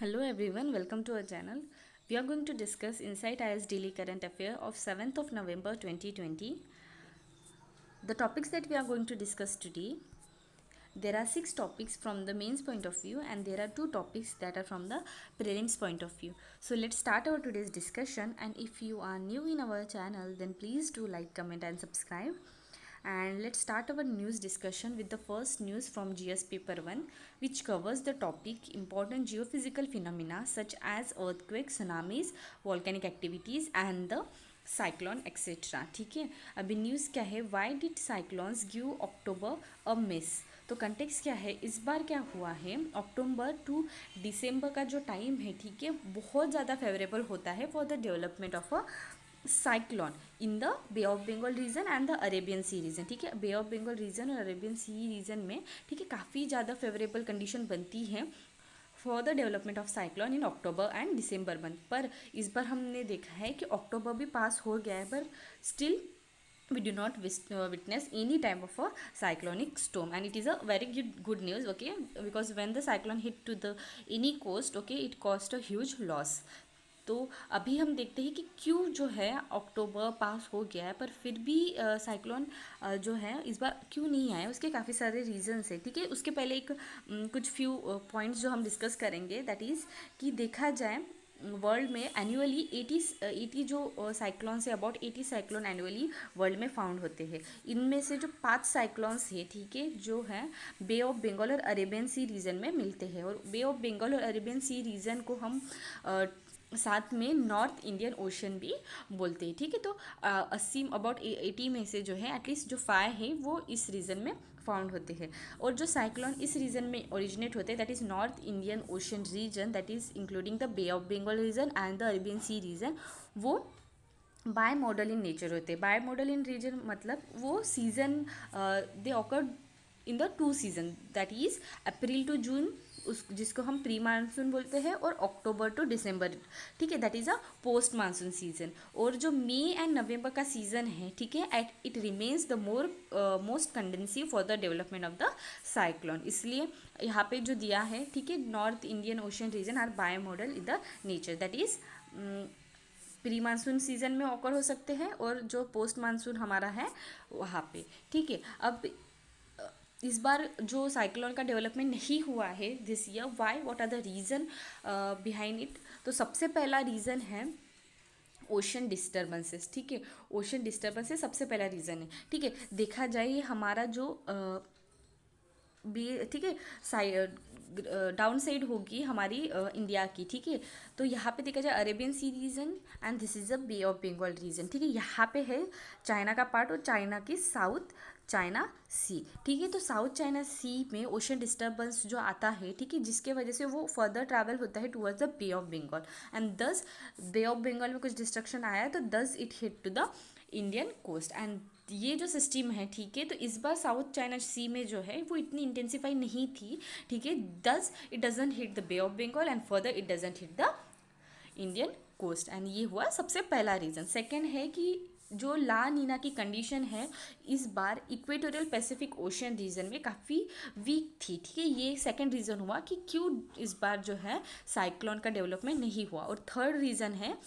Hello everyone, welcome to our channel. We are going to discuss Insight IS Daily Current Affair of 7th of November 2020. The topics that we are going to discuss today, there are 6 topics from the mains point of view and there are 2 topics that are from the prelims point of view. So let's start our today's discussion, and if you are new in our channel then please do like, comment and subscribe. And let's start our news discussion with the first news from GS paper 1, which covers the topic important geophysical phenomena such as earthquakes, tsunamis, volcanic activities and the cyclone etcetera. ठीक है, अभी news क्या है, why did cyclones give October a miss. तो context क्या है, इस बार क्या हुआ है, अक्टूबर टू दिसंबर का जो टाइम है, ठीक है, बहुत ज़्यादा फेवरेबल होता है for the development of a cyclone in the Bay of Bengal region and the Arabian Sea region. ठीक है, बे ऑफ बंगाल रीजन और अरेबियन सी रीजन में, ठीक है, काफ़ी ज़्यादा फेवरेबल कंडीशन बनती है for the development of cyclone in October and December month. पर इस बार हमने देखा है कि अक्टूबर भी पास हो गया है, पर still we do not witness any type of a cyclonic storm, and it is a very good news, okay, because when the cyclone hit to the any coast, okay, it caused a huge loss. तो अभी हम देखते हैं कि क्यों जो है अक्टूबर पास हो गया है पर फिर भी साइक्लोन जो है इस बार क्यों नहीं आया, उसके काफ़ी सारे रीजंस है. ठीक है, उसके पहले एक कुछ फ्यू पॉइंट्स जो हम डिस्कस करेंगे, दैट इज़ कि देखा जाए वर्ल्ड में एनुअली 80 जो साइक्लोन्स है, अबाउट 80 साइक्लोन एनुअली वर्ल्ड में फाउंड होते हैं. इनमें से जो 5 साइक्लोन्स है, ठीक है, जो है बे ऑफ बंगाल और अरेबियन सी रीजन में मिलते हैं. और बे ऑफ बंगाल और अरेबियन सी रीजन को हम साथ में नॉर्थ इंडियन ओशन भी बोलते हैं. ठीक है, तो 80 अबाउट 80 में से जो है एटलीस्ट जो 5 है वो इस रीजन में फाउंड होते हैं. और जो साइक्लोन इस रीजन में ओरिजिनेट होते हैं, that is North Indian ocean region, that is including the Bay of Bengal region and the Arabian Sea region, वो बाय मॉडल इन नेचर होते हैं. बाय मॉडल इन रीजन मतलब वो season they occur in the 2 season, that is April to June, उस जिसको हम pre monsoon बोलते हैं, और अक्टूबर टू दिसंबर, ठीक है, that is a post monsoon season. और जो मई एंड नवंबर का सीजन है, ठीक है, at it remains the most conducive for the development of the cyclone. इसलिए यहाँ पे जो दिया है, ठीक है, north Indian ocean region are bimodal in the nature, that is pre monsoon season में ऑकर हो सकते हैं और जो पोस्ट मानसून हमारा है वहाँ पे. ठीक है, अब इस बार जो साइक्लोन का डेवलपमेंट नहीं हुआ है this year, why, what are the reason behind it. तो सबसे पहला रीज़न है ओशन डिस्टर्बेंसेस. ठीक है, ओशन डिस्टर्बेंसेस सबसे पहला रीज़न है. ठीक है, देखा जाए ये हमारा जो भी, ठीक है, साइड डाउन साइड होगी हमारी इंडिया की. ठीक है, तो यहाँ पे देखा जाए Arabian Sea region and this is a Bay of Bengal region. ठीक है, यहाँ पे है चाइना का पार्ट और चाइना की साउथ चाइना सी. ठीक है, तो साउथ चाइना सी में ओशन डिस्टर्बेंस जो आता है, ठीक है, जिसके वजह से वो फर्दर ट्रैवल होता है towards the Bay of Bengal, and thus Bay of Bengal में कुछ डिस्ट्रक्शन आया है तो thus it hit to the Indian coast. And ये जो सिस्टम है, ठीक है, तो इस बार साउथ चाइना सी में जो है वो इतनी इंटेंसिफाई नहीं थी. ठीक है, thus it doesn't hit the Bay of Bengal and further it doesn't hit the Indian coast. And ये हुआ सबसे पहला रीज़न. सेकेंड है कि जो ला नीना की कंडीशन है इस बार इक्वेटोरियल पैसिफिक ओशन रीजन में काफ़ी वीक थी. ठीक है, ये सेकंड रीज़न हुआ कि क्यों इस बार जो है साइक्लोन का डेवलपमेंट नहीं हुआ. और थर्ड रीज़न है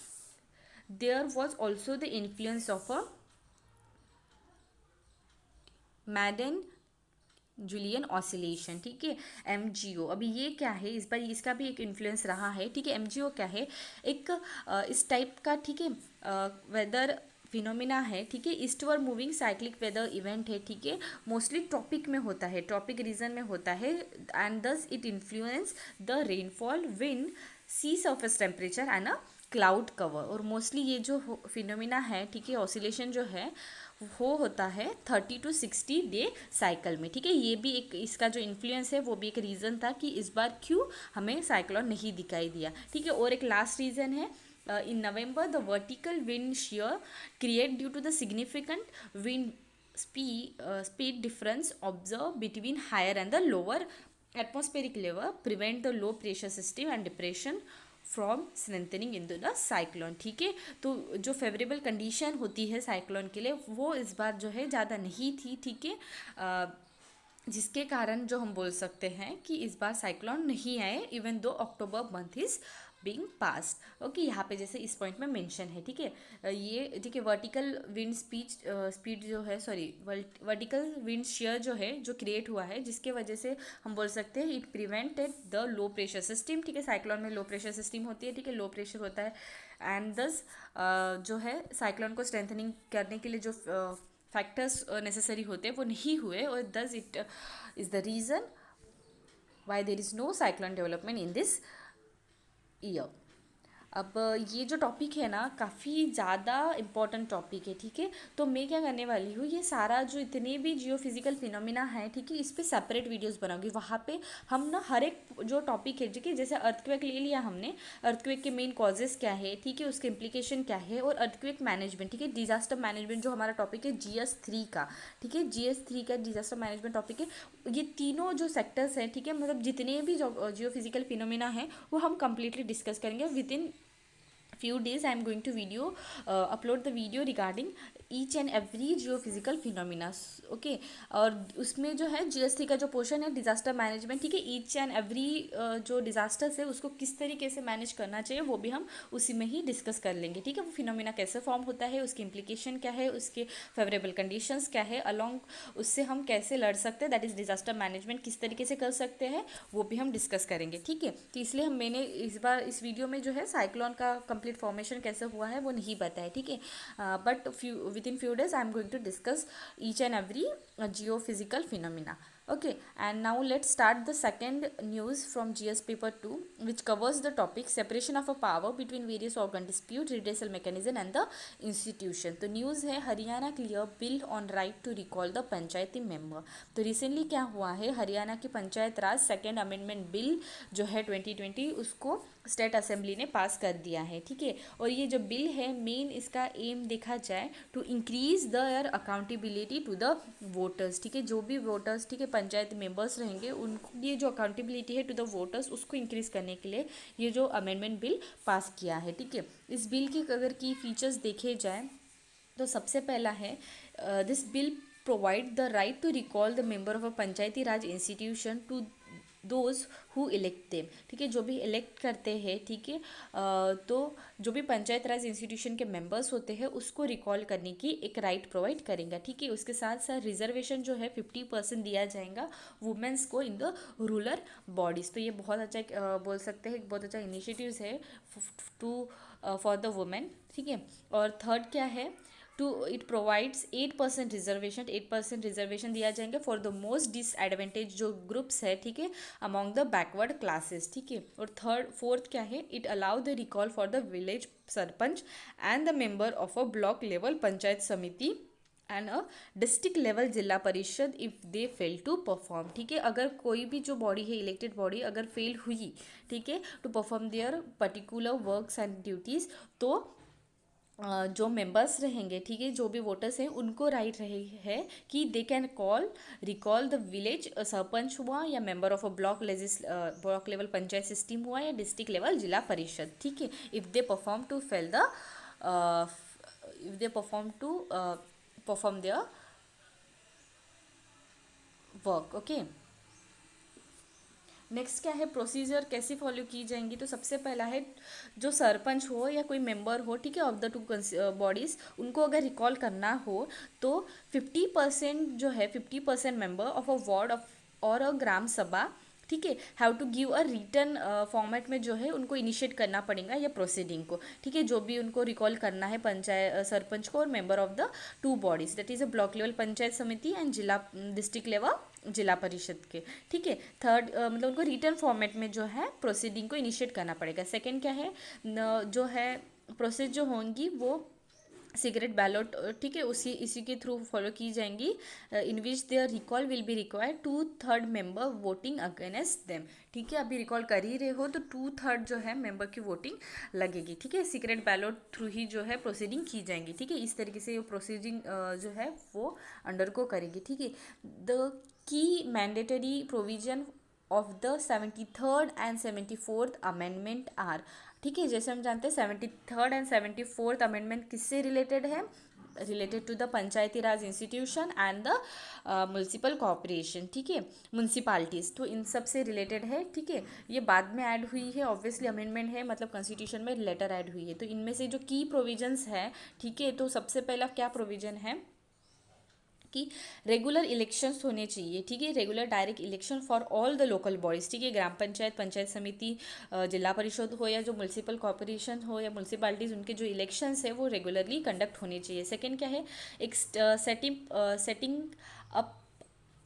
there was also the influence of a Madden Julian oscillation. ठीक है, MGO. अभी ये क्या है, इस बार इसका भी एक इन्फ्लुएंस रहा है. ठीक है, MGO क्या है, एक इस टाइप का, ठीक है, वेदर फिनोमिना है. ठीक है, eastward moving cyclic weather event है. ठीक है, मोस्टली ट्रॉपिक में होता है, ट्रॉपिक रीजन में होता है, and thus it influence the rainfall, wind, sea surface temperature and a cloud cover. और मोस्टली ये जो फिनोमिना है, ठीक है, ऑसिलेशन जो है वो होता है 30 to 60 डे साइकिल में. ठीक है, ये भी एक इसका जो इन्फ्लुएंस है वो भी एक रीज़न था कि इस बार क्यों हमें साइक्लोन नहीं दिखाई दिया. ठीक है, और एक लास्ट रीज़न है in November the vertical wind shear create due to the significant wind speed difference observed between higher and the lower atmospheric level prevent the low pressure system and depression from strengthening in the cyclone. ठीक है, तो जो favourable condition होती है cyclone के लिए वो इस बार जो है ज़्यादा नहीं थी. ठीक है, जिसके कारण जो हम बोल सकते हैं कि इस बार साइक्लोन नहीं आए, even though October month is being past. Okay, यहाँ पे जैसे इस पॉइंट में मेंशन है, ठीक है। ये ठीक है, वर्टिकल विंड स्पीड जो है, सॉरी, वर्टिकल विंड शेयर जो है, जो क्रिएट हुआ है, जिसके वजह से हम बोल सकते हैं it prevented the low pressure system. ठीक है, साइक्लोन में लो प्रेशर सिस्टम होती है, ठीक है, लो प्रेशर होता है, एंड दस जो है साइक्लोन को स्ट्रेंथनिंग करने के लिए जो फैक्टर्स नेसेसरी होते हैं वो नहीं हुए, और thus it is the reason why there is no cyclone development in this year. अब ये जो टॉपिक है ना, काफ़ी ज़्यादा इम्पॉर्टेंट टॉपिक है, ठीक है। तो मैं क्या करने वाली हूँ, ये सारा जो इतने भी जियो फिजिकल फिनोमिना है, ठीक है, इस पर सेपरेट वीडियोस बनाऊंगी। वहाँ पे हम ना हर एक जो टॉपिक है, ठीक है, जैसे अर्थक्वेक ले लिया हमने, अर्थक्वेक के मेन कॉजेज़ क्या है, ठीक है, उसके इम्प्लीकेशन क्या है, और अर्थक्वेक मैनेजमेंट, ठीक है, डिजास्टर मैनेजमेंट जो हमारा टॉपिक है GS3 का, ठीक है, GS3 का डिजास्टर मैनेजमेंट टॉपिक है। ये तीनों जो सेक्टर्स हैं, ठीक है, मतलब जितने भी जो जियो फिजिकल फिनोमिना है वो हम कंप्लीटली डिस्कस करेंगे with in few days. I am going to upload the video regarding each and every geophysical phenomena. Okay, और उसमें जो है GS3 का जो पोर्शन है डिज़ास्टर मैनेजमेंट, ठीक है, ईच एंड एवरी जो डिज़ास्टर्स है उसको किस तरीके से मैनेज करना चाहिए वो भी हम उसी में ही डिस्कस कर लेंगे, ठीक है। वो फिनोमिना कैसे फॉर्म होता है, उसकी इम्प्लीकेशन क्या है, उसके फेवरेबल कंडीशंस क्या है, अलॉन्ग उससे हम कैसे लड़ सकते हैं, दैट इज़ डिज़ास्टर मैनेजमेंट किस तरीके से कर सकते हैं, वो भी हम डिस्कस करेंगे, ठीक है। तो इसलिए मैंने इस बार इस वीडियो में जो है साइक्लोन का कंप्लीट फॉर्मेशन कैसे हुआ है वो नहीं बताया, ठीक है, but within few days I am going to discuss each and every geophysical phenomena. Okay, and now let's start the second news from GS paper 2, which covers the topic separation of a power between various organ dispute redressal mechanism and the institution. तो news है Haryana clear bill on right to recall the panchayati member. तो recently क्या हुआ है, हरियाणा की panchayat raj second amendment bill जो है 2020 उसको स्टेट असेंबली ने पास कर दिया है, ठीक है। और ये जो बिल है मेन इसका एम देखा जाए to increase their accountability to the voters, ठीक है, जो भी वोटर्स, ठीक है, पंचायत मेंबर्स रहेंगे उनको ये जो अकाउंटेबिलिटी है टू द वोटर्स उसको इंक्रीज करने के लिए ये जो अमेंडमेंट बिल पास किया है, ठीक है। इस बिल की अगर की फीचर्स देखे जाए तो सबसे पहला है this bill provide the right to recall the member of a panchayati Raj institution to those who elect them, ठीक है, जो भी इलेक्ट करते हैं, ठीक है, तो जो भी पंचायत राज इंस्टीट्यूशन के मेंबर्स होते हैं उसको रिकॉल करने की एक राइट प्रोवाइड करेंगे, ठीक है। उसके साथ साथ रिजर्वेशन जो है 50% दिया जाएगा वुमेंस को इन द रूरल बॉडीज़। तो ये बहुत अच्छा बोल सकते हैं बहुत अच्छा इनिशिएटिव्स है टू फॉर द वुमेन, ठीक है। और थर्ड क्या है, to it provides 8% reservation, 8% reservation दिया जाएंगे फॉर द मोस्ट डिसएडवांटेज जो ग्रुप्स है, ठीक है, अमॉन्ग द बैकवर्ड क्लासेस, ठीक है। और फोर्थ क्या है, it allow the recall for the village sarpanch and the member of a block level panchayat samiti and a district level जिला parishad if they fail to perform, ठीक है। अगर कोई भी जो बॉडी है इलेक्टेड बॉडी अगर फेल हुई, ठीक है, to perform their particular works and duties, तो जो मेंबर्स रहेंगे, ठीक है, जो भी वोटर्स हैं उनको राइट रही है कि they can recall the village sarpanch हुआ या member of a block level panchayat system हुआ या डिस्ट्रिक्ट लेवल जिला परिषद, ठीक है, if they perform to fail the if they perform their work. Okay, next क्या है, प्रोसीजर कैसे फॉलो की जाएंगी। तो सबसे पहला है जो सरपंच हो या कोई मेंबर हो, ठीक है, ऑफ द टू बॉडीज़, उनको अगर रिकॉल करना हो तो 50% जो है 50% member of a ward of और अ ग्राम सभा, ठीक है, have to give a return format में जो है उनको इनिशिएट करना पड़ेगा या प्रोसीडिंग को, ठीक है, जो भी उनको रिकॉल करना है पंचायत सरपंच को और member of the two bodies that is a block level panchayat samiti and जिला डिस्ट्रिक्ट लेवल जिला परिषद के, ठीक है। थर्ड मतलब उनको रिटर्न फॉर्मेट में जो है प्रोसीडिंग को इनिशिएट करना पड़ेगा। सेकेंड क्या है, जो है प्रोसेस जो होंगी वो सीक्रेट बैलेट, ठीक है, इसी के थ्रू फॉलो की जाएंगी, in which their recall will be required 2/3 member voting against them, ठीक है। अभी रिकॉल कर ही रहे हो तो 2/3 जो है मेंबर की वोटिंग लगेगी, ठीक है, सीक्रेट बैलेट थ्रू ही जो है प्रोसीडिंग की जाएंगी, ठीक है। इस तरीके से प्रोसीडिंग जो है वो अंडरगो करेगी, ठीक है। The key mandatory provision of the 73rd and 74th amendment are, ठीक है, जैसे हम जानते हैं 73rd एंड 74th अमेंडमेंट किससे रिलेटेड है, related to the Panchayati Raj institution and the municipal corporation, ठीक है, म्यूनसिपालिटीज़, तो इन सब से रिलेटेड है, ठीक है। ये बाद में ऐड हुई है, ऑब्वियसली अमेंडमेंट है, मतलब कॉन्स्टिट्यूशन में लेटर ऐड हुई है। तो इनमें से जो की प्रोविजंस है, ठीक है, तो सबसे पहला क्या प्रोविजन है कि रेगुलर इलेक्शंस होने चाहिए, ठीक है, regular direct election for all the local bodies, ठीक है, ग्राम पंचायत, पंचायत समिति, जिला परिषद हो या जो म्यूनसिपल कॉरपोरेशन हो या म्यूनसिपालिटीज़, उनके जो इलेक्शंस है वो रेगुलरली कंडक्ट होने चाहिए। सेकेंड क्या है, एक setting up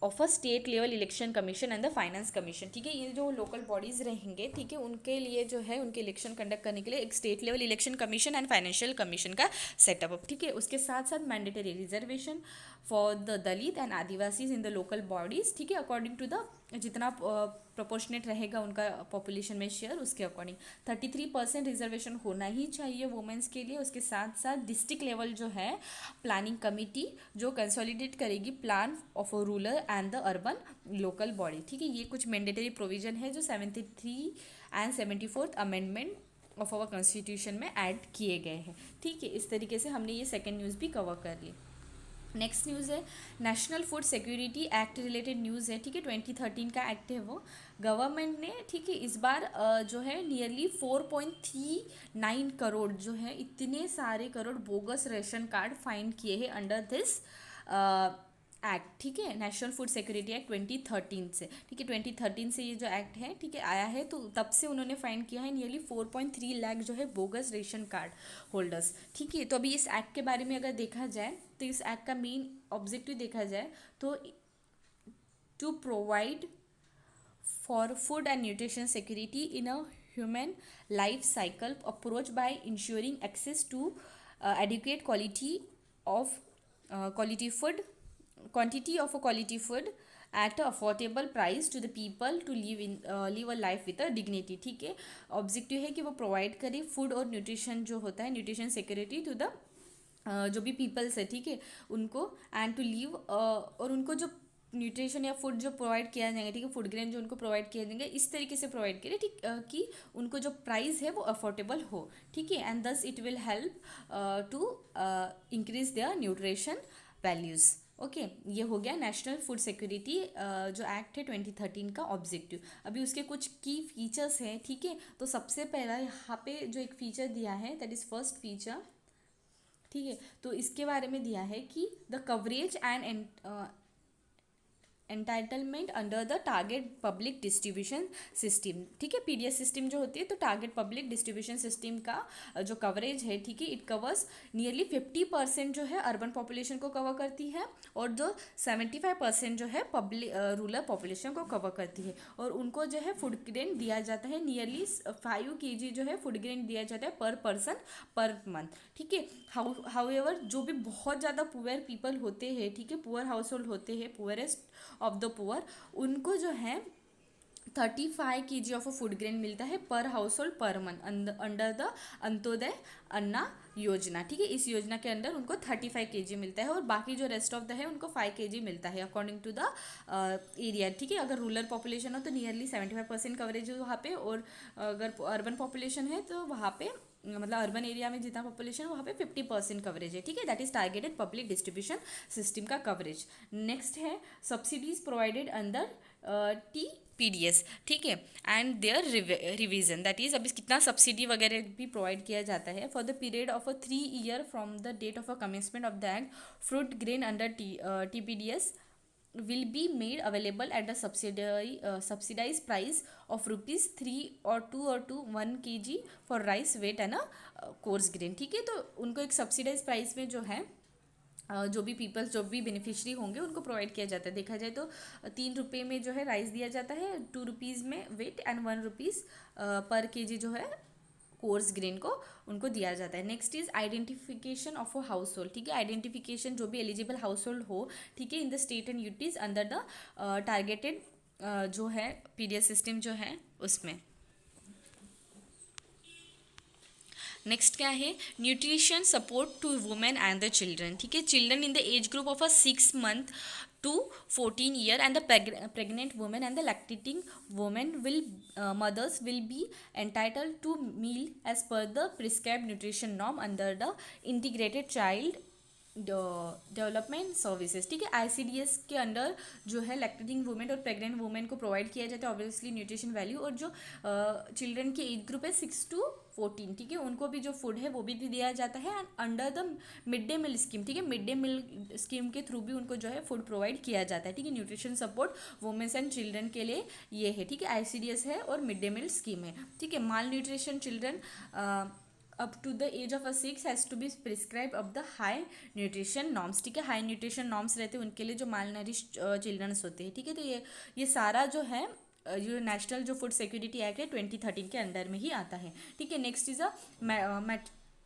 of a state level election commission and the finance commission, ठीक है, ये जो लोकल बॉडीज़ रहेंगे, ठीक है, उनके लिए जो है उनके इलेक्शन कंडक्ट करने के लिए एक state level election commission and financial commission का सेटअप, ठीक है। उसके साथ साथ mandatory reservation for the Dalit and Adivasis in the local bodies, ठीक है, अकॉर्डिंग टू द जितना प्रोपोर्शनेट रहेगा उनका पॉपुलेशन में शेयर, उसके अकॉर्डिंग 33% रिजर्वेशन होना ही चाहिए वुमेंस के लिए। उसके साथ साथ डिस्ट्रिक्ट लेवल जो है प्लानिंग कमिटी जो कंसोलिडेट करेगी plan of a rural and the urban local body, ठीक है, ये कुछ मैंडेटरी प्रोविजन है जो 73 and 74th amendment of our constitution में ऐड किए गए हैं, ठीक है। इस तरीके से हमने ये सेकेंड न्यूज़ भी कवर कर ली। नेक्स्ट न्यूज़ है national food security act related news है, ठीक है, 2013 का एक्ट है वो। गवर्नमेंट ने, ठीक है, इस बार जो है नियरली 4.39 करोड़ जो है इतने सारे crore bogus ration card find किए हैं अंडर दिस एक्ट, ठीक है, नेशनल फूड सिक्योरिटी एक्ट 2013 से, ठीक है, 2013 से ये जो एक्ट है, ठीक है, आया है, तो तब से उन्होंने फाइंड किया है नियरली 4.3 लाख जो है बोगस रेशन कार्ड होल्डर्स, ठीक है। तो अभी इस एक्ट के बारे में अगर देखा जाए तो इस एक्ट का मेन ऑब्जेक्टिव देखा जाए तो to provide for food and nutrition security in a human life cycle approach by ensuring access to adequate quality food quantity of a quality food at a affordable price to the people to live a life with a dignity, ठीक है। Objective है कि वो provide करे food और nutrition जो होता है, न्यूट्रिशन सिक्योरिटी टू द जो भी पीपल्स है, ठीक है, उनको एंड टू लीव और उनको जो न्यूट्रिशन या फूड जो प्रोवाइड किया जाएगा, ठीक है, फूड ग्रेन जो उनको प्रोवाइड किया जाएंगे इस तरीके से प्रोवाइड करें, ठीक, कि उनको जो प्राइस है वो अफोर्डेबल हो, ठीक है, and thus it will help to increase their nutrition values, okay. ये हो गया नेशनल फूड सिक्योरिटी जो एक्ट है 2013 का ऑब्जेक्टिव। अभी उसके कुछ की फीचर्स हैं, ठीक है, तो सबसे पहला यहाँ पे जो एक फीचर दिया है दैट इज़ फर्स्ट फीचर, ठीक है, तो इसके बारे में दिया है कि the coverage and entitlement under the target public distribution system, ठीक है, पीडीएस सिस्टम जो होती है, तो टारगेट पब्लिक डिस्ट्रीब्यूशन सिस्टम का जो कवरेज है, ठीक है, इट कवर्स नियरली 50% जो है अर्बन पॉपुलेशन को कवर करती है और जो 75% जो है पब्लिक रूरल पॉपुलेशन को कवर करती है, और उनको जो है फूड ग्रेन दिया जाता है नियरली 5 kg जो है फूड ग्रेन दिया जाता है पर पर्सन पर मंथ, ठीक है। हाउएवर जो भी बहुत ज़्यादा पुअर पीपल होते हैं, ठीक है, पुअर हाउस होल्ड होते हैं, पुअरेस्ट ऑफ द पुअर, उनको जो है 35 kg of a food grain मिलता है per household per month under the Antyodaya Anna Yojana, ठीक है, इस योजना के अंदर उनको 35 kg मिलता है और बाकी जो रेस्ट ऑफ द है उनको 5 kg मिलता है अकॉर्डिंग टू द एरिया, ठीक है। अगर रूरल पॉपुलेशन हो तो नियरली 75% कवरेज है वहाँ पे, और अगर अर्बन पॉपुलेशन है तो वहाँ पे मतलब अर्बन एरिया में जितना पॉपुलेशन है वहाँ पे 50% कवरेज है, ठीक है, that is targeted public distribution system का कवरेज। नेक्स्ट है subsidies provided under T PDS, ठीक है, and their revision, that is अभी कितना सब्सिडी वगैरह भी प्रोवाइड किया जाता है for the period of a 3 year from the date of a commencement of the act, fruit grain under TPDS will be made available at the subsidized price of rupees 3 or 2 or 1 kg for rice weight and a coarse grain, ठीक है। तो उनको एक subsidise price में जो है जो भी पीपल्स जो भी बेनिफिशरी होंगे उनको प्रोवाइड किया जाता है। देखा जाए तो 3 रुपये में जो है राइस दिया जाता है, 2 rupees में वेट एंड 1 rupees पर केजी जो है कोर्स ग्रेन को उनको दिया जाता है। Next is identification of a house hold, ठीक है, आइडेंटिफिकेशन जो भी एलिजिबल हाउस होल्ड हो, ठीक है, in the state and UTs under the targeted जो है पीडीएस सिस्टम जो है उसमें। नेक्स्ट क्या है nutrition support to women and the children, ठीक है, children in the age group of a 6 month to 14 year and the pregnant woman and the lactating woman will mothers will be entitled to meal as per the prescribed nutrition norm under the integrated child development services, ठीक है। ICDS के under जो है lactating women और pregnant women को provide किया जाता है ऑब्वियसली न्यूट्रिशन वैल्यू, और जो चिल्ड्रन की एज ग्रुप है 6 to 14, ठीक है, उनको भी जो फूड है वो भी दिया जाता है and under the mid day meal scheme, ठीक है, मिड डे मील स्कीम के थ्रू भी उनको जो है फूड प्रोवाइड किया जाता है, ठीक है। Nutrition support women's and children के लिए ये है, ठीक है, आईसीडीएस है और मिड डे मील स्कीम है, ठीक है। Malnutrition children up to the age of 6 has to be prescribe of the high nutrition norms, ठीक है। हाई न्यूट्रिशन नॉर्म्स रहते हैं उनके लिए जो माल नरिश चिल्ड्रंस होते हैं, ठीक है। तो ये सारा जो है जो नेशनल जो फूड सिक्योरिटी एक्ट है 2013 के अंडर में ही आता है, ठीक है। Next is a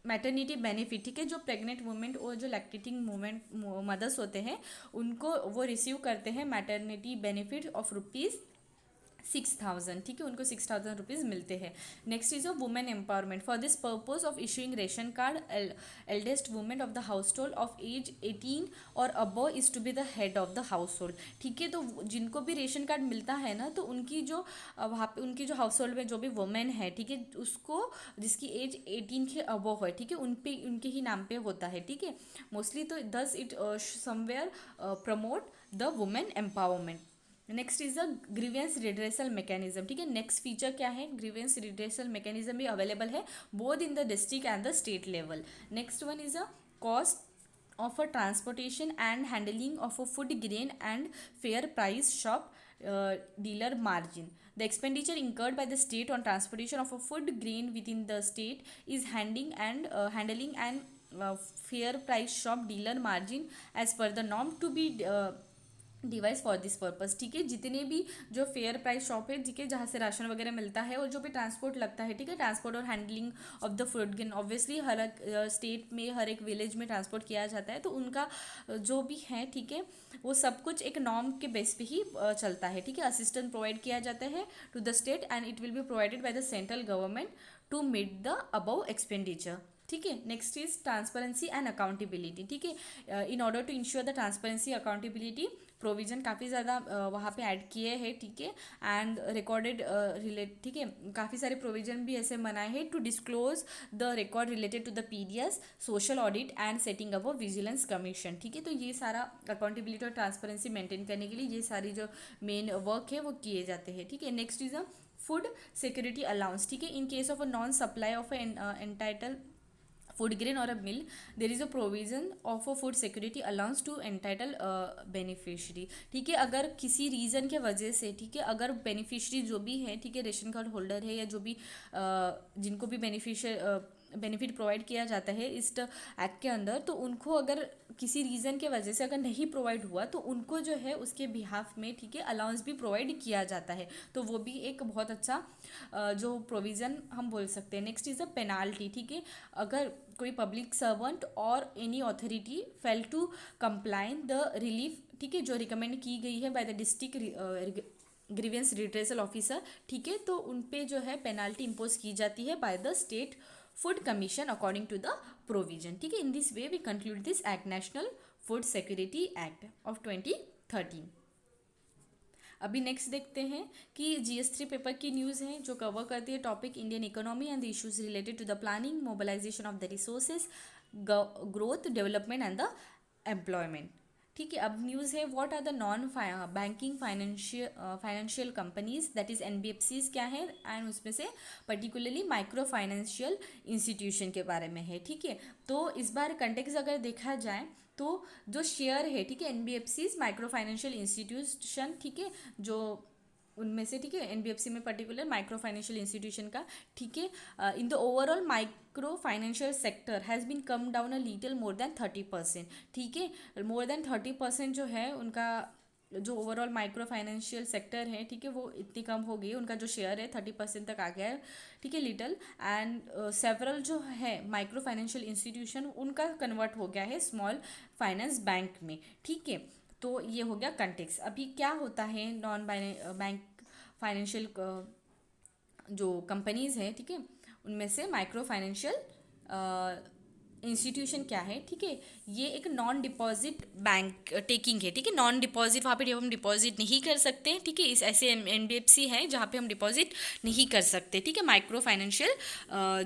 maternity benefit, ठीक है, जो प्रेग्नेंट वुमेन और जो लैक्टेटिंग वुमेन मदर्स होते हैं उनको वो रिसीव करते हैं मैटरनिटी बेनिफिट ऑफ ₹6,000, ठीक है, उनको 6,000 रुपीज़ मिलते हैं। Next is a women empowerment for this purpose of issuing ration card eldest women of the household of age 18 और above is to be the head of the household, ठीक है। तो जिनको भी ration card मिलता है ना, तो उनकी जो वहाँ पे उनकी जो हाउस होल्ड में जो भी वुमेन है, ठीक है, उसको जिसकी एज 18 के अबव है, ठीक है, उनके ही नाम पे होता है, ठीक है, मोस्टली। तो thus it somewhere promote the women empowerment. Next is a grievance redressal mechanism, ठीक है। नेक्स्ट फीचर क्या है, ग्रीवेंस रिड्रेसल मैकेनिज्म भी अवेलेबल है both in the district and the state level. Next one is a cost of a transportation and handling of a food grain and fair price shop dealer margin. The expenditure incurred by the state on transportation of a food grain within the state is handling and fair price shop dealer margin as per the norm to be device for this purpose, ठीक है। जितने भी जो fair price shop है, ठीक है, जहाँ से राशन वगैरह मिलता है और जो भी ट्रांसपोर्ट लगता है, ठीक है, ट्रांसपोर्ट और handling of the food grain obviously हर एक स्टेट में हर एक विलेज में ट्रांसपोर्ट किया जाता है, तो उनका जो भी है, ठीक है, वो सब कुछ एक नॉर्म के बेस पे ही चलता है, ठीक है। असिस्टेंस प्रोवाइड किया जाता है to the state and it will be provided by the central government to meet the above expenditure, ठीक है। Next is transparency and accountability, ठीक है। In order to ensure the transparency accountability provision काफ़ी ज़्यादा वहाँ पे ऐड किए हैं, ठीक है, एंड रिकॉर्डेड ठीक है, काफ़ी सारे प्रोविजन भी ऐसे बनाए हैं to disclose the record related to the PDS social audit and setting up vigilance commission, ठीक है। तो ये सारा अकाउंटेबिलिटी और ट्रांसपेरेंसी मेंटेन करने के लिए ये सारी जो मेन वर्क है वो किए जाते हैं, ठीक है। Next is a food security allowance, ठीक है। In case of a non supply of entitle food grain or a mill, there is a provision of a food security allowance to entitle beneficiary, ठीक है। अगर किसी reason के वजह से, ठीक है, अगर बेनिफिशरी जो भी है, ठीक है, रेशन कार्ड होल्डर है या जो भी जिनको भी बेनिफिट प्रोवाइड किया जाता है इस एक्ट के अंदर, तो उनको अगर किसी रीज़न के वजह से अगर नहीं प्रोवाइड हुआ तो उनको जो है उसके बिहाफ में, ठीक है, अलाउंस भी प्रोवाइड किया जाता है, तो वो भी एक बहुत अच्छा जो प्रोविज़न हम बोल सकते हैं। नेक्स्ट इज़ अ पेनाल्टी, ठीक है। अगर कोई पब्लिक सर्वेंट और any authority fail to comply the relief, ठीक है, जो रिकमेंड की गई है by the district grievance redressal officer, ठीक है, तो उन पे जो है पेनाल्टी इम्पोज की जाती है by the state food commission according to the provision, ठीक है। In this way we conclude this act, national food security act of 2013। अभी नेक्स्ट देखते हैं कि GS3 पेपर की न्यूज़ है जो कवर करती है topic Indian economy and the issues related to the planning mobilization of the resources growth development and the employment, ठीक है। अब न्यूज़ है what are the non banking financial companies, that is NBFCs क्या है, and उसमें से particularly micro financial institution के बारे में है, ठीक है। तो इस बार कंटेक्स अगर देखा जाए तो जो शेयर है, ठीक है, NBFCs माइक्रो फाइनेंशियल इंस्टीट्यूशन, ठीक है, जो उनमें से, ठीक है, NBFC में पर्टिकुलर माइक्रो फाइनेंशियल इंस्टीट्यूशन का, ठीक है, in the overall micro financial sector has been come down a little more than 30%, ठीक है। मोर देन 30% जो है उनका जो ओवरऑल माइक्रो फाइनेंशियल सेक्टर है, ठीक है, वो इतनी कम हो गई, उनका जो शेयर है 30% तक आ गया है, ठीक है, लिटल। एंड सेवरल जो है माइक्रो फाइनेंशियल इंस्टीट्यूशन उनका कन्वर्ट हो गया है स्मॉल फाइनेंस बैंक में, ठीक है। तो ये हो गया कंटेक्स। अभी क्या होता है नॉन बैंक फाइनेंशियल जो कंपनीज़ हैं, ठीक है, उनमें से माइक्रो फाइनेंशियल इंस्टीट्यूशन क्या है, ठीक है, ये एक नॉन डिपॉजिट बैंक टेकिंग है, ठीक है, नॉन डिपॉजिट, वहाँ पे हम डिपॉजिट नहीं कर सकते, ठीक है, इस ऐसे एनबीएफसी है जहाँ पे हम डिपॉजिट नहीं कर सकते, ठीक है, माइक्रो फाइनेंशियल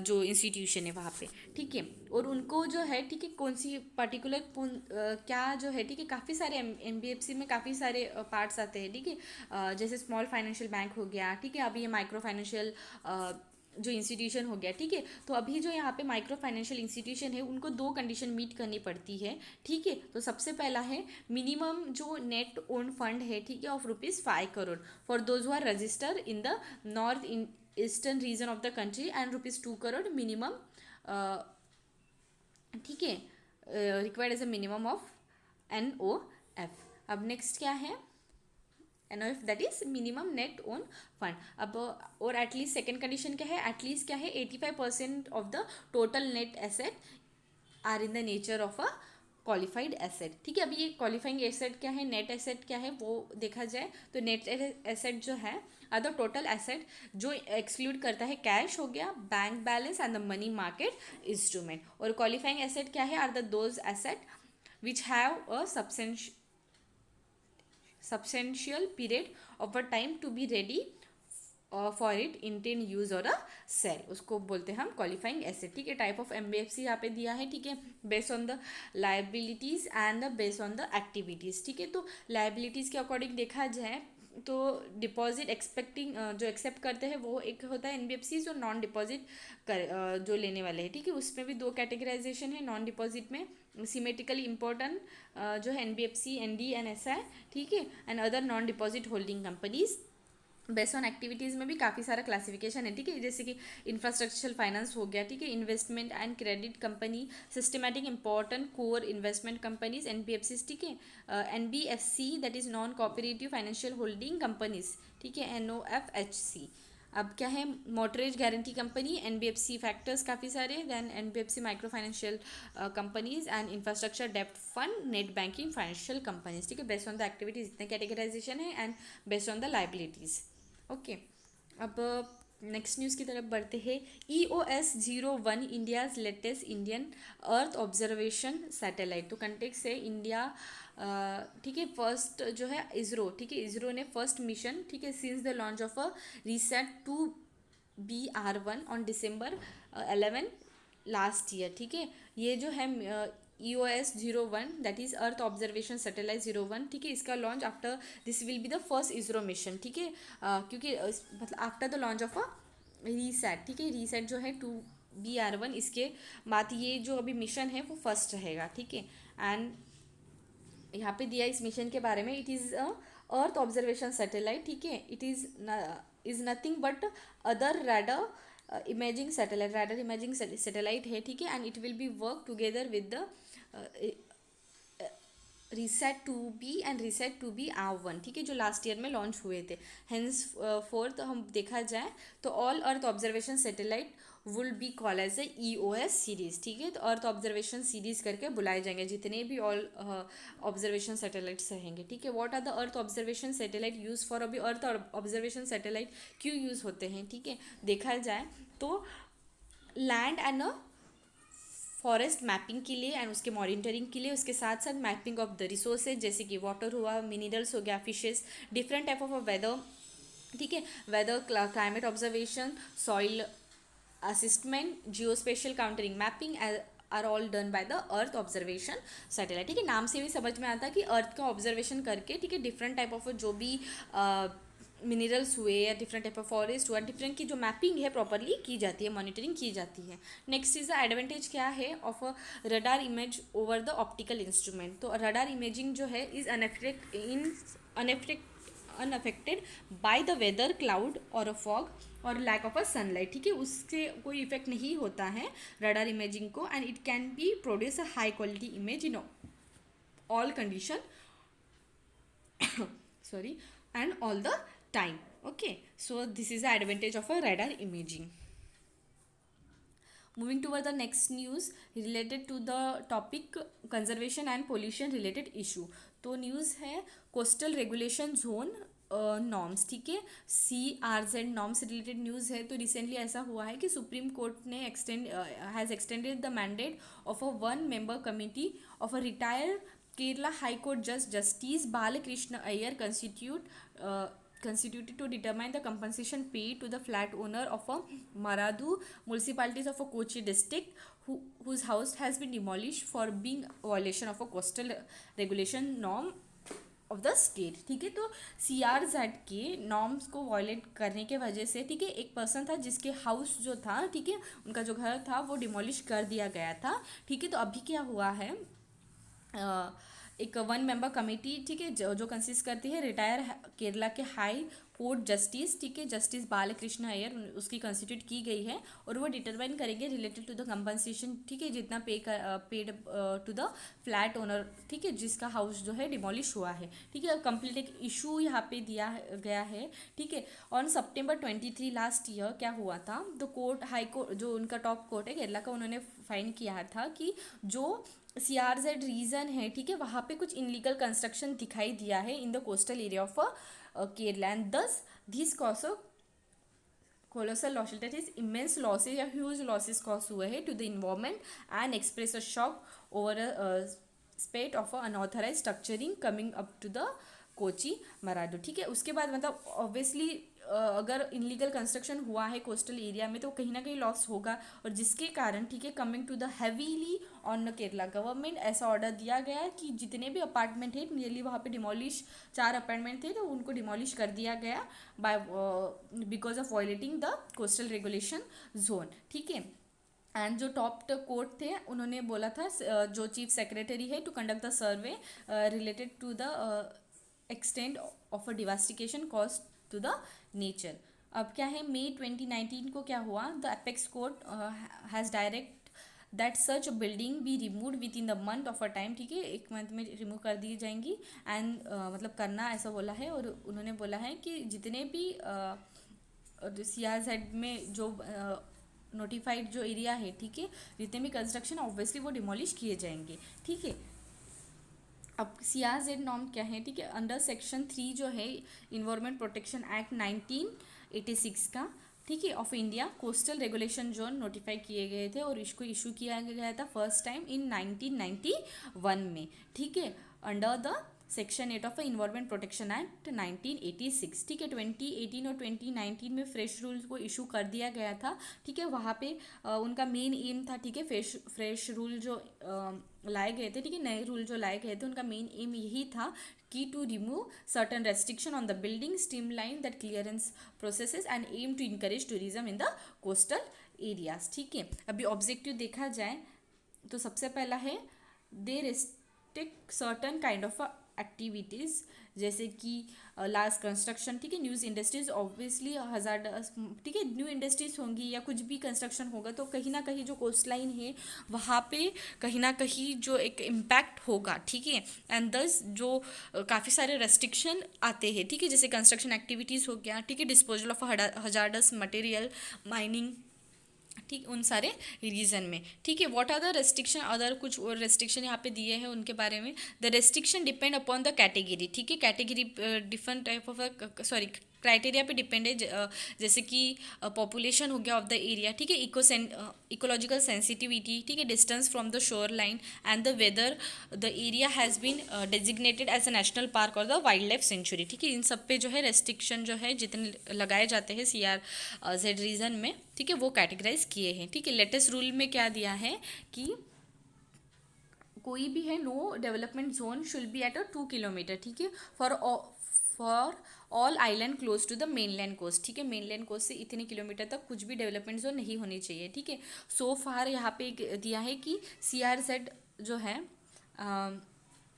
जो इंस्टीट्यूशन है वहाँ पे, ठीक है, और उनको जो है, ठीक है, कौन सी पर्टिकुलर क्या जो है, ठीक है, काफ़ी सारे एनबीएफसी में काफ़ी सारे पार्ट्स आते हैं, ठीक है, जैसे स्मॉल फाइनेंशियल बैंक हो गया, ठीक है, अभी ये माइक्रो फाइनेंशियल जो इंस्टीट्यूशन हो गया, ठीक है, तो अभी जो यहाँ पे माइक्रो फाइनेंशियल इंस्टीट्यूशन है उनको दो कंडीशन मीट करनी पड़ती है, ठीक है, तो सबसे पहला है मिनिमम जो नेट ओन फंड है, ठीक है, of ₹5 crore for those who are register in the north in eastern region of the country and ₹2 crore minimum, ठीक है, required as a minimum of NOF। अब नेक्स्ट क्या है, NOF that is minimum net own fund. अब और at least second condition क्या है, at least क्या है 85% of the total net asset are in the nature of a qualified asset, ठीक है, अभी ये क्वालिफाइंग एसेट क्या है, नेट एसेट क्या है वो देखा जाए तो नेट एसेट जो है आर द टोटल एसेट जो एक्सक्लूड करता है कैश हो गया, bank balance and the money market instrument, और क्वालिफाइंग एसेट क्या है, are the those asset which have a substantial period of a time to be ready for it intend use और a cell, उसको बोलते हैं हम क्वालिफाइंग एसेट, ठीक है, टाइप ऑफ एमबीएफसी यहाँ पे दिया है, ठीक है, based on the liabilities and the based on the activities, ठीक है, तो लाइबिलिटीज के अकॉर्डिंग देखा जाए तो डिपॉजिट एक्सपेक्टिंग जो एक्सेप्ट करते हैं वो एक होता है एनबीएफसी, जो नॉन डिपॉजिट कर जो लेने वाले हैं, ठीक है, उसमें भी दो कैटेगराइजेशन है, नॉन डिपॉजिट में सिमेट्रिकली इम्पोर्टेंट जो है एनबीएफसी, एनडी एंड एसआई, ठीक है, and other non deposit holding companies. Based on activities में भी काफ़ी सारा क्लासिफिकेशन है, ठीक है, जैसे कि इंफ्रास्ट्रक्चरल फाइनेंस हो गया, ठीक है, investment and credit company, systematic important core investment companies NBFC, ठीक है, NBFC that is non cooperative financial holding companies, ठीक है, NOFHC। अब क्या है, mortgage guarantee company, NBFC factors काफ़ी सारे, then NBFC micro financial companies and infrastructure डेप्ट fund, net banking financial companies, ठीक है, बेस्ड ऑन द एक्टिविटीज इतने कैटेगराइजेशन है and based on the liabilities. Okay, अब नेक्स्ट न्यूज़ की तरफ बढ़ते हैं। EOS-01 इंडियाज़ लेटेस्ट इंडियन अर्थ ऑब्जर्वेशन सैटेलाइट, तो कंटेक्स है इंडिया, ठीक है, फर्स्ट जो है इसरो, ठीक है, इसरो ने फर्स्ट मिशन, ठीक है, since the launch of a RISAT-2BR1 on December 11 last year, ठीक है, ये जो है EOS-01 that is earth observation satellite 01, ठीक है, इसका launch after this will be the first ISRO mission, ठीक है, क्योंकि मतलब after the launch of a RISAT, ठीक है, रीसैट जो है 2BR1 इसके बाद ये जो अभी मिशन है वो फर्स्ट रहेगा, ठीक है, एंड यहाँ पे दिया इस मिशन के बारे में, it is earth observation satellite, ठीक है, it is nothing but other radar imaging satellite, radar imaging satellite है, ठीक है, and it will B work together with the RISAT-2B and RISAT-2B-R1, ठीक है, जो लास्ट ईयर में लॉन्च हुए थे। हेंस फोर्थ हम देखा जाए तो all earth observation satellite will be call as a EOS series, ठीक है, तो अर्थ ऑब्जर्वेशन सीरीज करके बुलाए जाएंगे जितने भी ऑल ऑब्जर्वेशन सैटेलाइट्स रहेंगे, ठीक है। What are the earth observation satellite use for, अभी अर्थ ऑब्जर्वेशन सैटेलाइट क्यों यूज़ होते हैं, ठीक है, देखा जाए तो लैंड एंड फॉरेस्ट मैपिंग के लिए एंड उसके मॉनिटरिंग के लिए, उसके साथ साथ मैपिंग ऑफ द रिसोर्सेज जैसे कि वाटर हुआ, मिनरल्स हो गया, fishes, different type of weather, ठीक है, weather climate observation, soil assessment, geospatial contouring mapping are all done by the earth observation satellite, ठीक है, नाम से भी समझ में आता है कि अर्थ का ऑब्जर्वेशन करके, ठीक है, डिफरेंट टाइप ऑफ जो भी मिनरल्स हुए या डिफरेंट टाइप ऑफ फॉरेस्ट हुआ, डिफरेंट की जो मैपिंग है प्रॉपरली की जाती है, मॉनिटरिंग की जाती है। नेक्स्ट इज द एडवांटेज क्या है of a radar image over the optical instrument, तो रडार इमेजिंग जो है is unaffected by the weather, cloud और अ फॉग और लैक ऑफ अ सनलाइट, ठीक है, उससे कोई इफेक्ट नहीं होता है रडार इमेजिंग को, and it can be produce a high quality image in all condition sorry, and all the time. Okay, so this is the advantage of a radar imaging. Moving toward the next news related to the topic conservation and pollution related issue, तो news है coastal regulation zone norms, ठीक है, CRZ norms related news है। तो recently ऐसा हुआ है कि सुप्रीम कोर्ट ने has extended the mandate of a 1 member committee of a retired Kerala high court justice Balkrishna Iyer constituted to determine the compensation paid to the flat owner of a Maradu municipalities of a Kochi district whose house has been demolished for being violation of a coastal regulation norm of the state, ठीक है। तो CRZ के norms को violet करने के वजह से, ठीक है, एक पर्सन था जिसके हाउस जो था, ठीक है, उनका जो घर था वो डिमोलिश कर दिया गया था, ठीक है। तो अभी क्या हुआ है, एक 1 member कमेटी, ठीक है, जो कंसिस्ट करती है रिटायर केरला के हाई कोर्ट जस्टिस, ठीक है, जस्टिस बालकृष्ण अय्यर, उसकी कंस्टिट्यूट की गई है और वो डिटरमाइन करेंगे रिलेटेड टू द कंपनसेशन, ठीक है, जितना paid to the flat owner, ठीक है, जिसका हाउस जो है डिमोलिश हुआ है, ठीक है। कंप्लीट एक इशू यहाँ पे दिया गया है, ठीक है। ऑन September 23 लास्ट ईयर क्या हुआ था, तो कोर्ट हाई कोर्ट जो उनका टॉप कोर्ट है केरला का, उन्होंने फाइन किया था कि जो CRZ रीजन है, ठीक है, वहाँ पे कुछ इनलीगल कंस्ट्रक्शन दिखाई दिया है in the coastal area of Kerala and this this cause colossal losses, that is immense losses या ह्यूज लॉसेस कॉज हुए हैं to the environment and express a shock over spate of unauthorise structuring coming up to the Kochi Maradu, ठीक है। उसके बाद मतलब obviously अगर illegal construction हुआ है कोस्टल एरिया में तो कहीं ना कहीं लॉस होगा, और जिसके कारण, ठीक है, coming to the heavily on Kerala government, ऐसा ऑर्डर दिया गया है कि जितने भी अपार्टमेंट है नियरली वहाँ पे डिमोलिश, 4 अपार्टमेंट थे तो उनको डिमोलिश कर दिया गया by because of violating the coastal regulation zone, ठीक है। एंड जो टॉप कोर्ट थे उन्होंने बोला था जो चीफ सेक्रेटरी है to conduct the survey related to the extent of a devastation cause to the nature. अब क्या है, मई 2019 को क्या हुआ, the apex court has direct that such building be remove within the month of a time, ठीक है, 1 month में रिमूव कर दी जाएंगी एंड मतलब करना ऐसा बोला है। और उन्होंने बोला है कि जितने भी CRZ में जो नोटिफाइड जो एरिया है, ठीक है, जितने भी कंस्ट्रक्शन ऑब्वियसली वो डिमोलिश किए जाएंगे, ठीक है। अब CRZ नॉर्म क्या है, ठीक है, अंडर सेक्शन 3 जो है इन्वायरमेंट प्रोटेक्शन एक्ट 1986 का, ठीक है, of India, coastal regulation zone notify किए गए थे और इसको इशू किया गया था फर्स्ट टाइम इन 1991 में, ठीक है, under the section 8 of environment protection act 1986, ठीक है। 2018 और 2019 में फ्रेश रूल को इशू कर दिया गया था, ठीक है। वहाँ पे उनका मेन एम था, ठीक है, फ्रेश रूल जो लाए गए थे, ठीक है, नए रूल जो लाए गए थे, उनका मेन एम यही था कि to remove certain restriction on the building, streamline that clearance processes and aim to encourage tourism in the coastal areas, ठीक है। अभी ऑब्जेक्टिव देखा जाए तो सबसे पहला है they restrict certain kind of activities जैसे कि लार्ज कंस्ट्रक्शन, ठीक है, न्यूज़ इंडस्ट्रीज ऑब्वियसली हजार्डस, ठीक है, न्यू इंडस्ट्रीज होंगी या कुछ भी कंस्ट्रक्शन होगा तो कहीं ना कहीं जो कोस्ट लाइन है वहाँ पे कहीं ना कहीं जो एक इम्पैक्ट होगा, ठीक है। एंड दस जो काफ़ी सारे रेस्ट्रिक्शन आते हैं, ठीक है, जैसे कंस्ट्रक्शन एक्टिविटीज़ हो गया, ठीक है, disposal of hazardous material, mining, ठीक, उन सारे रीज़न में, ठीक है। What are the restriction, other कुछ और रेस्ट्रिक्शन यहाँ पे दिए हैं उनके बारे में। The restriction depend upon the category, ठीक है, category different type of sorry criteria पे डिपेंड है, जैसे कि पॉपुलेशन हो गया ऑफ द एरिया, ठीक है, इकोलॉजिकल सेंसिटिविटी, ठीक है, distance from the shore line and the whether the area has been designated as a national park और द वाइल्ड लाइफ सेंचुरी, ठीक है। इन सब पे जो है रेस्ट्रिक्शन जो है जितने लगाए जाते हैं CRZ रीजन में, ठीक है, वो कैटेगराइज किए हैं, ठीक है। लेटेस्ट रूल में क्या दिया है कि कोई भी है no development zone should be at a 2 kilometre, ठीक है, for all island close to the mainland coast, ठीक है, मेनलैंड कोस्ट से इतने किलोमीटर तक कुछ भी डेवलपमेंट जोन नहीं होनी चाहिए, ठीक है। सो फार यहाँ पे दिया है कि CRZ जो है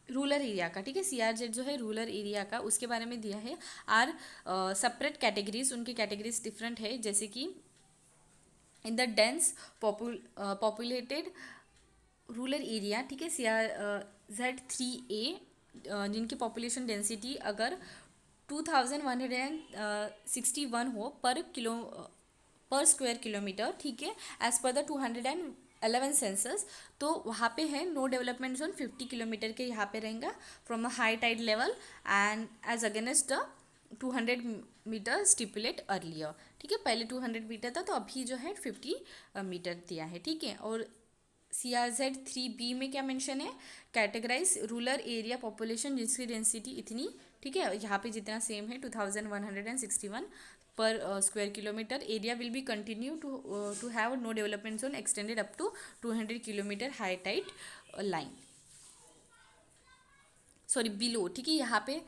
रूरल एरिया का, ठीक है, CRZ जो है रूरल एरिया का, उसके बारे में दिया है आर सेपरेट कैटेगरीज, उनकी कैटेगरीज डिफरेंट है, जैसे कि in the dense populated rural area, ठीक है, CRZ3A जिनकी पॉपुलेशन डेंसिटी अगर 2161 हो पर स्क्वायर किलोमीटर, ठीक है, एज पर द 211 सेंसस, तो वहाँ पे है नो डेवलपमेंट जोन 50 किलोमीटर के यहाँ पे रहेगा from a high tide level and as against the 200 metre stipulate earlier, ठीक है, पहले 200 मीटर था तो अभी जो है 50 मीटर दिया है, ठीक है। और CRZ 3B में क्या मेंशन है, कैटेगराइज रूरल एरिया पॉपुलेशन जिसकी डेंसिटी इतनी, ठीक है, यहाँ पे जितना सेम है 2161 per square kilometre. Area will be continue to have no development zone extended up to 200 kilometre high tight line, sorry below, ठीक है। यहाँ पे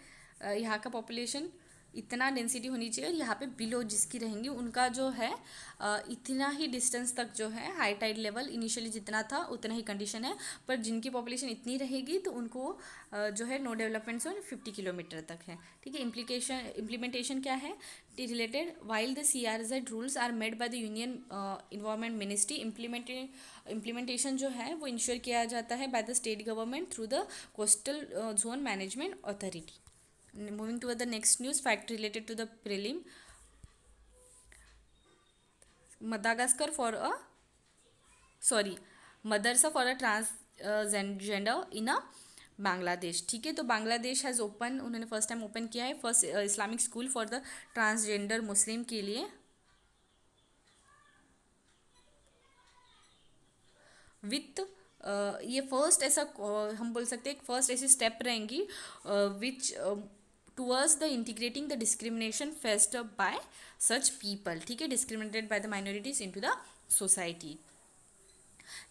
यहाँ का पॉपुलेशन इतना डेंसिटी होनी चाहिए, और यहाँ पे बिलो जिसकी रहेंगी उनका जो है इतना ही डिस्टेंस तक जो है हाई टाइड लेवल इनिशियली जितना था उतना ही कंडीशन है, पर जिनकी पॉपुलेशन इतनी रहेगी तो उनको जो है नो डेवलपमेंट जोन 50 किलोमीटर तक है, ठीक है। इम्प्लीमेंटेशन क्या है related, while the CRZ rules are made by the union environment ministry, implementation जो है वो इंश्योर किया जाता है by the state government through the coastal zone management authority. Moving to the next news fact related to the prelim. Madagascar for a Madrasa for a transgender in a Bangladesh, ठीक है। तो Bangladesh has open, उन्होंने first time open किया है first Islamic school for the transgender Muslim के लिए, with ये first ऐसा हम बोल सकते हैं फर्स्ट ऐसी स्टेप रहेंगी which towards the integrating the discrimination faced by such people, ठीक है, discriminated by the minorities into the society.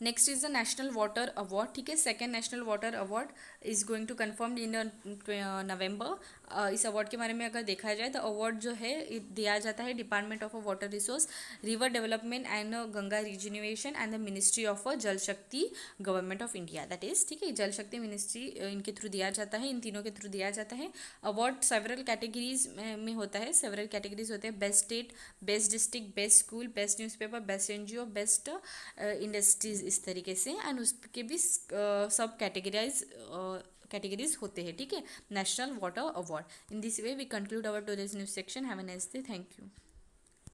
Next is the national water award, ठीक है, second national water award is going to confirm in November. इस award के बारे में अगर देखा जाए तो अवार्ड जो है दिया जाता है department of water resource, river development and Ganga rejuvenation and the ministry of Jal Shakti government of India, that is, ठीक है, जल शक्ति मिनिस्ट्री इनके थ्रू दिया जाता है, इन तीनों के थ्रू दिया जाता है। अवार्ड सेवरल कैटेगरीज में होता है, सेवरल कैटेगरीज होते हैं, best state, best district, best school, best newspaper, best NGO, best industries, इस तरीके से, एंड उसके भी सब कैटेगरीज होते हैं, ठीक है, national water award. In this way we conclude our today's news section. Have a nice day, thank you.